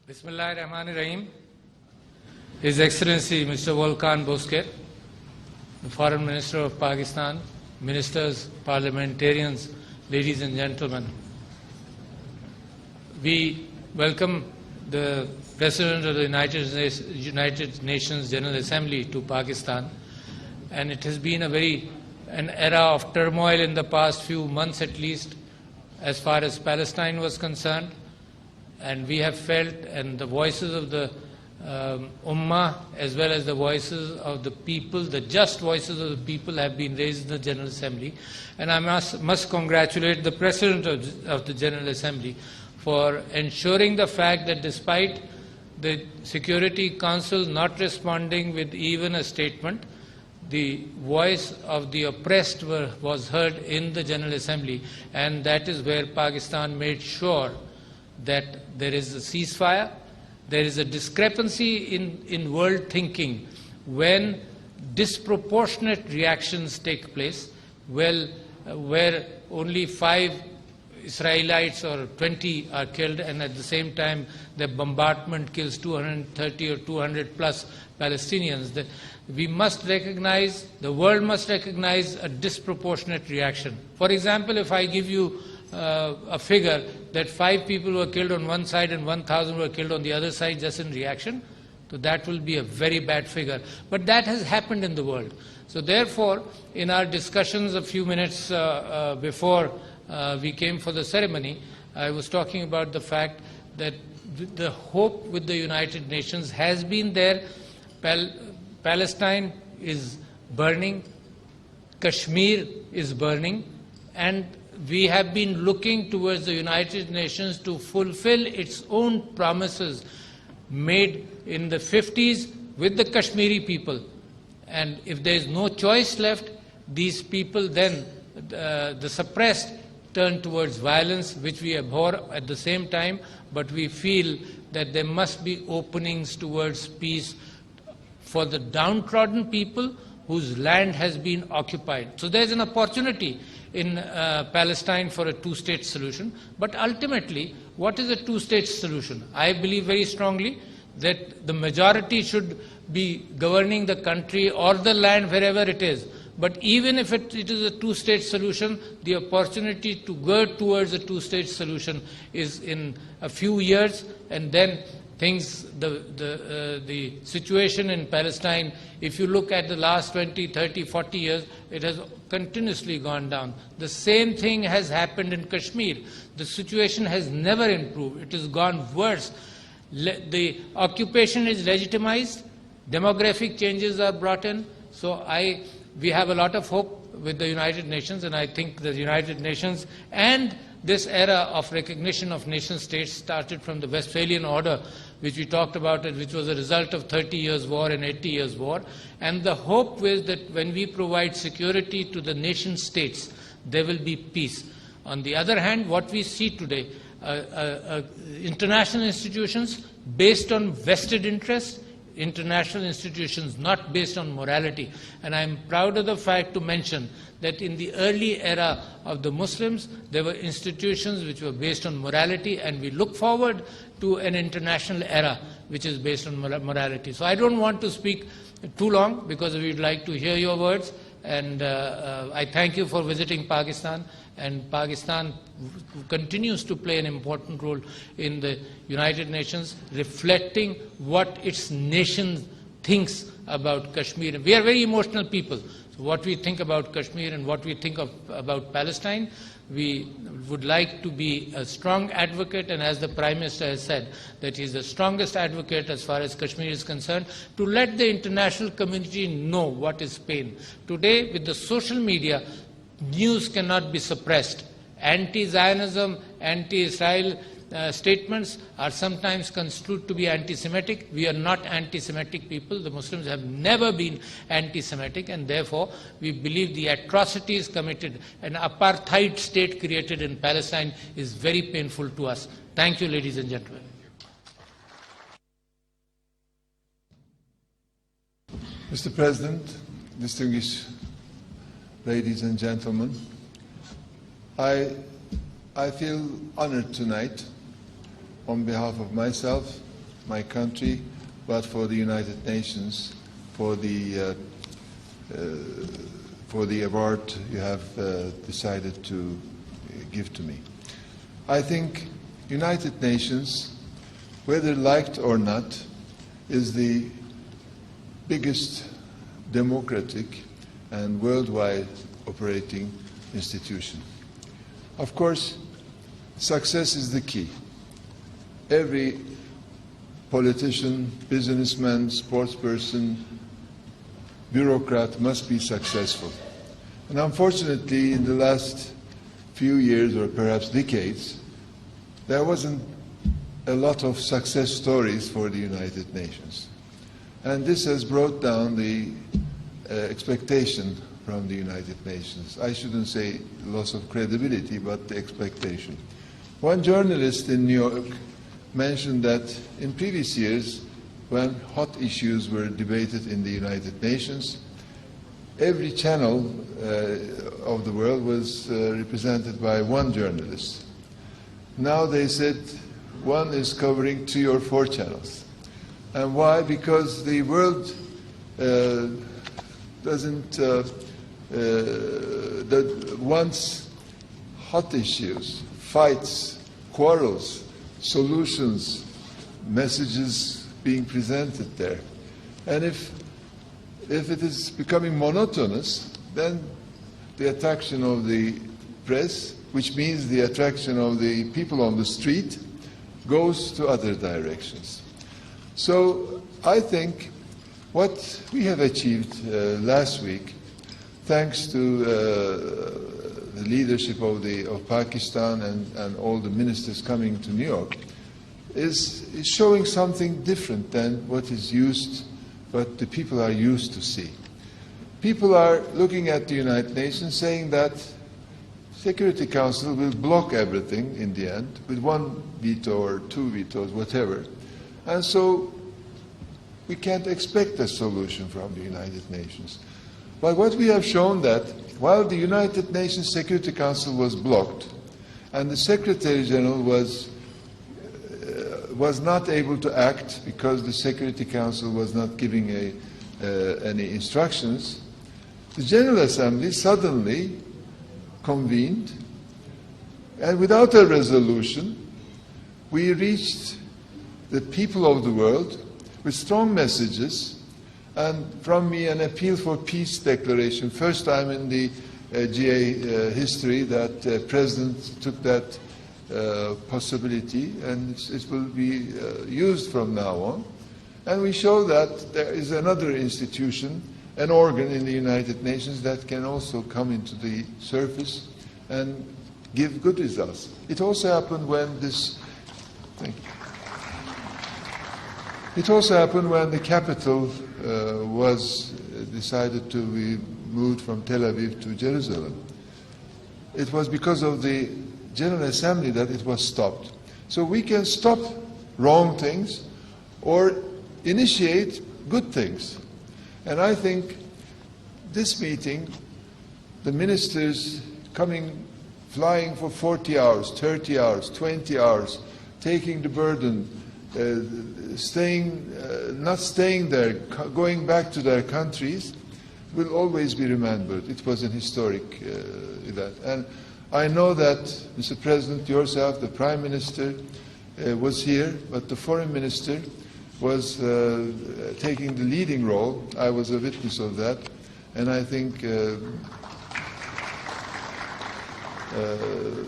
Bismillahirrahmanirrahim. His Excellency Mr. Volkan Bozkir, the Foreign Minister of Pakistan, ministers, parliamentarians, ladies and gentlemen. We welcome the President of the United Nations General Assembly to Pakistan, and it has been an era of turmoil in the past few months at least, as far as Palestine was concerned. And we have felt, and the voices of the Ummah, as well as the voices of the people, the just voices of the people, have been raised in the General Assembly. And I must congratulate the President of the General Assembly for ensuring the fact that despite the Security Council not responding with even a statement, the voice of the oppressed was heard in the General Assembly, and that is where Pakistan made sure that there is a ceasefire. There is a discrepancy in world thinking when disproportionate reactions take place, where only 5 Israelites or 20 are killed, and at the same time the bombardment kills 230 or 200 plus Palestinians. We must recognize, the world must recognize a disproportionate reaction. For example, if I give you a figure that 5 people were killed on one side and 1,000 were killed on the other side just in reaction, so that will be a very bad figure. But that has happened in the world. So therefore, in our discussions a few minutes before we came for the ceremony, I was talking about the fact that the hope with the United Nations has been there. Palestine is burning, Kashmir is burning, and we have been looking towards the United Nations to fulfill its own promises made in the 50s with the Kashmiri people. And if there is no choice left, these people then, the suppressed, turn towards violence, which we abhor at the same time, but we feel that there must be openings towards peace for the downtrodden people whose land has been occupied. So there's an opportunity in Palestine for a two-state solution. But ultimately, what is a two-state solution? I believe very strongly that the majority should be governing the country or the land wherever it is. But even if it is a two-state solution, the opportunity to go towards a two-state solution is in a few years, and then things, the situation in Palestine, if you look at the last 20, 30, 40 years, it has continuously gone down. The same thing has happened in Kashmir. The situation has never improved. It has gone worse. The occupation is legitimized. Demographic changes are brought in. So we have a lot of hope with the United Nations, and I think the United Nations and this era of recognition of nation states started from the Westphalian Order, which we talked about, which was a result of 30 years war and 80 years war. And the hope is that when we provide security to the nation states, there will be peace. On the other hand, what we see today, international institutions based on vested interests, international institutions not based on morality. And I'm proud of the fact to mention that in the early era of the Muslims, there were institutions which were based on morality, and we look forward to an international era which is based on morality. So I don't want to speak too long because we'd like to hear your words, and I thank you for visiting Pakistan. And Pakistan continues to play an important role in the United Nations, reflecting what its nation thinks about Kashmir. We are very emotional people. So what we think about Kashmir and what we think about Palestine, we would like to be a strong advocate, and as the Prime Minister has said, that he is the strongest advocate as far as Kashmir is concerned, to let the international community know what is pain. Today, with the social media, news cannot be suppressed. Anti-Zionism, anti-Israel statements are sometimes construed to be anti-Semitic. We are not anti-Semitic people. The Muslims have never been anti-Semitic, and therefore we believe the atrocities committed, an apartheid state created in Palestine, is very painful to us. Thank you, ladies and gentlemen. Mr. President, distinguished ladies and gentlemen, I feel honored tonight on behalf of myself my country, but for the United Nations, for the award you have decided to give to me. I think United Nations, whether liked or not, is the biggest democratic and worldwide operating institution. Of course, success is the key. Every politician, businessman, sportsperson, bureaucrat must be successful. And unfortunately, in the last few years or perhaps decades, there wasn't a lot of success stories for the United Nations. And this has brought down the expectation from the United Nations. I shouldn't say loss of credibility, but the expectation. One journalist in New York mentioned that in previous years, when hot issues were debated in the United Nations, every channel of the world was represented by one journalist. Now they said one is covering 3 or 4 channels. And why? Because the world wants hot issues, fights, quarrels, solutions, messages being presented there. And if it is becoming monotonous, then the attraction of the press, which means the attraction of the people on the street, goes to other directions. So I think what we have achieved last week, thanks to the leadership of Pakistan and all the ministers coming to New York, is showing something different than what the people are used to see. People are looking at the United Nations saying that Security Council will block everything in the end with 1 veto or 2 vetoes, whatever. And so we can't expect a solution from the United Nations. But what we have shown that while the United Nations Security Council was blocked and the Secretary General was not able to act because the Security Council was not giving any instructions, the General Assembly suddenly convened, and without a resolution, we reached the people of the world with strong messages, and from me an appeal for peace declaration, first time in the GA history that the President took that possibility, and it will be used from now on. And we show that there is another institution, an organ in the United Nations that can also come into the surface and give good results. It also happened when It also happened when the capital was decided to be moved from Tel Aviv to Jerusalem. It was because of the General Assembly that it was stopped. So we can stop wrong things or initiate good things. And I think this meeting, the ministers flying for 40 hours, 30 hours, 20 hours, taking the burden, not staying there, going back to their countries, will always be remembered. It was an historic event. And I know that, Mr. President, yourself, the Prime Minister, was here, but the Foreign Minister was taking the leading role. I was a witness of that. And I think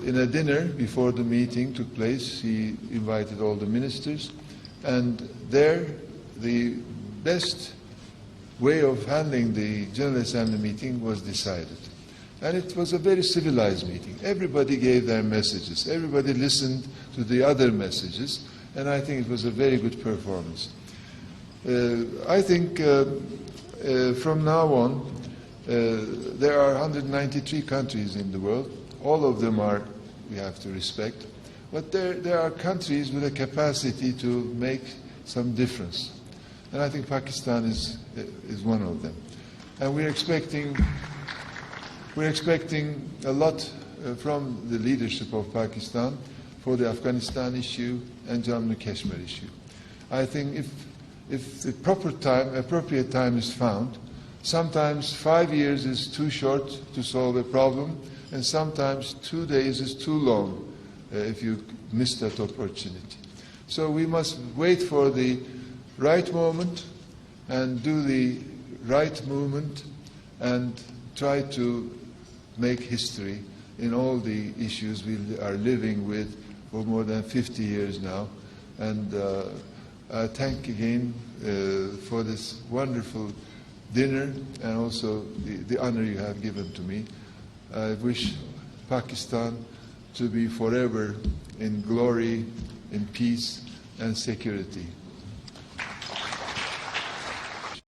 in a dinner before the meeting took place, he invited all the ministers. And there, the best way of handling the General Assembly meeting was decided. And it was a very civilized meeting. Everybody gave their messages. Everybody listened to the other messages. And I think it was a very good performance. I think from now on, there are 193 countries in the world. All of them we have to respect. But there are countries with a capacity to make some difference. And I think Pakistan is one of them. And we're expecting a lot from the leadership of Pakistan for the Afghanistan issue and Jammu and Kashmir issue. I think if the appropriate time is found, sometimes 5 years is too short to solve a problem, and sometimes 2 days is too long if you miss that opportunity. So we must wait for the right moment and do the right movement and try to make history in all the issues we are living with for more than 50 years now. And I thank again for this wonderful dinner and also the honor you have given to me. I wish Pakistan to be forever in glory, in peace and security.